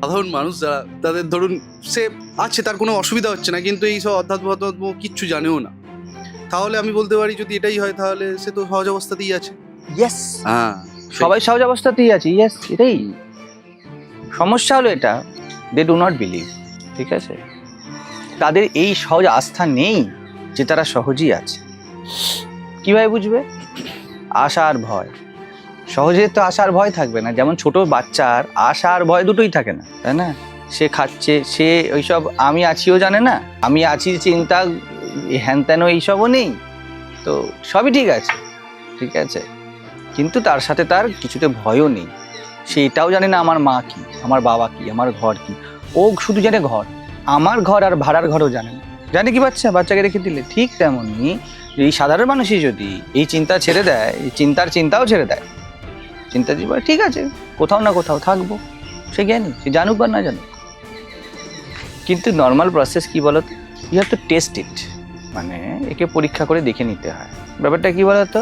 সাধারণ মানুষ যারা, তাদের ধরুন সে আছে, তার কোনো অসুবিধা হচ্ছে না, কিন্তু এই সব অধ্যাত্ম কিচ্ছু জানেও না, তাহলে আমি বলতে পারি যদি এটাই হয় তাহলে সে তো সহজ অবস্থাতেই আছে। ইয়েস, হ্যাঁ, সবাই সহজ অবস্থাতেই আছে। ইয়েস, এটাই সমস্যা হলো, এটা দে ডু নট বিলিভ। ঠিক আছে, তাদের এই সহজ আস্থা নেই যে তারা সহজই আছে। কিভাবে বুঝবে? আশা আর ভয়। সহজে তো আশা আর ভয় থাকবে না। যেমন ছোট বাচ্চার আশা আর ভয় দুটোই থাকে না, তাই না? সে খাচ্ছে, সে ওইসব আমি আছিও জানে না, আমি আছি চিন্তা হ্যান ত্যান এইসবও নেই, তো সবই ঠিক আছে, ঠিক আছে, কিন্তু তার সাথে তার কিছুতে ভয়ও নেই। সে এটাও জানে না আমার মা কি, আমার বাবা কি, আমার ঘর কি। ও শুধু জানে ঘর, আমার ঘর আর ভাড়ার ঘরও জানে না। জানে কি বাচ্চাকে রেখে দিলে? ঠিক তেমনই এই সাধারণ মানুষই যদি এই চিন্তা ছেড়ে দেয়, এই চিন্তাও ছেড়ে দেয়, চিন্তা জীবনে ঠিক আছে কোথাও না কোথাও থাকবো, সে জ্ঞানী, সে জানুক বা না জানুক। কিন্তু নর্মাল প্রসেস কি বলতো, ইউ হ্যাভ টু টেস্ট ইট, মানে একে পরীক্ষা করে দেখে নিতে হয়। ব্যাপারটা কি বলতো,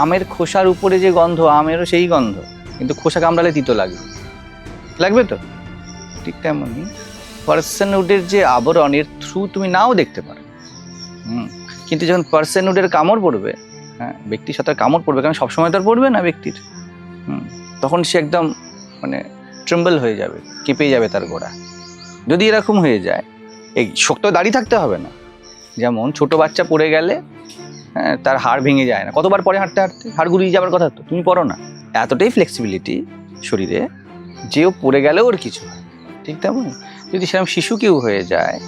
আমের খোসার উপরে যে গন্ধ, আমেরও সেই গন্ধ, কিন্তু খোসা কামড়ালে তিতো লাগবে তো। ঠিক তেমনই পার্সনহুডের যে আবরণের থ্রু তুমি নাও দেখতে পারো, কিন্তু যখন পার্সনহুডের কামড় পড়বে, হ্যাঁ, ব্যক্তির সাথে কামড় পড়বে, কারণ সবসময় তো আর পড়বে না ব্যক্তির, তখন সে একদম মানে ট্রেম্বল হয়ে যাবে, কেঁপে যাবে তার গোড়া। যদি এরকম হয়ে যায়, এই শক্ত দাঁড়িয়ে থাকতে হবে না। যেমন ছোট বাচ্চা পড়ে গেলে, হ্যাঁ, তার হাড় ভেঙে যায় না, কতবার পরে হাঁটতে হাড় গুড়িয়ে যাবার কথা, তো তুমি পড়ো না। এতটাই ফ্লেক্সিবিলিটি শরীরে যে ও পড়ে গেলেও ওর কিছু হয়। ঠিক তেমন যদি সেরকম শিশু কেউ হয়ে যায়,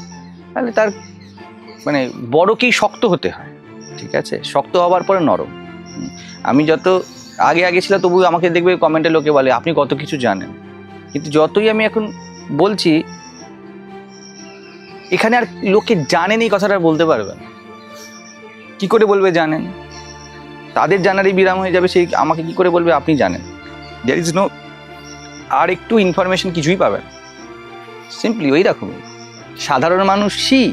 তাহলে তার মানে বড়কেই শক্ত হতে হয়। ঠিক আছে, শক্ত হওয়ার পরে নরম। আমি যত আগে ছিল, তবু আমাকে দেখবে কমেন্টে লোকে বলে আপনি কত কিছু জানেন, কিন্তু যতই আমি এখন বলছি, এখানে আর লোকে জানেন এই কথাটা বলতে পারবেন কি করে? বলবে জানেন, তাদের জানারই বিরাম হয়ে যাবে। সেই আমাকে কি করে বলবে আপনি জানেন? দেয়ার ইজ নো আর একটু ইনফরমেশন কিছুই পাবেন। সিম্পলি ওই রকমই সাধারণ মানুষই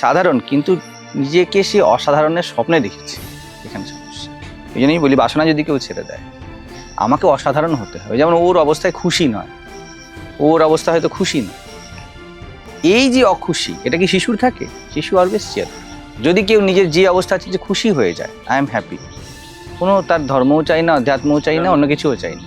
সাধারণ, কিন্তু নিজেকে সে অসাধারণের স্বপ্নে দেখেছে, এখানে সমস্যা। এই জন্যই বলি, বাসনা যদি কেউ ছেড়ে দেয়, আমাকে অসাধারণ হতে হবে। যেমন ওর অবস্থায় খুশি নয়, ওর অবস্থা হয়তো খুশি নয়, এই যে অখুশি, এটা কি শিশুর থাকে? শিশু অলওয়েজ চেয়ার। যদি কেউ নিজের যে অবস্থা আছে যে খুশি হয়ে যায়, আই এম হ্যাপি, কোনো তার ধর্মও চাই না, অধ্যাত্মও চাই না, অন্য কিছুও চাই না,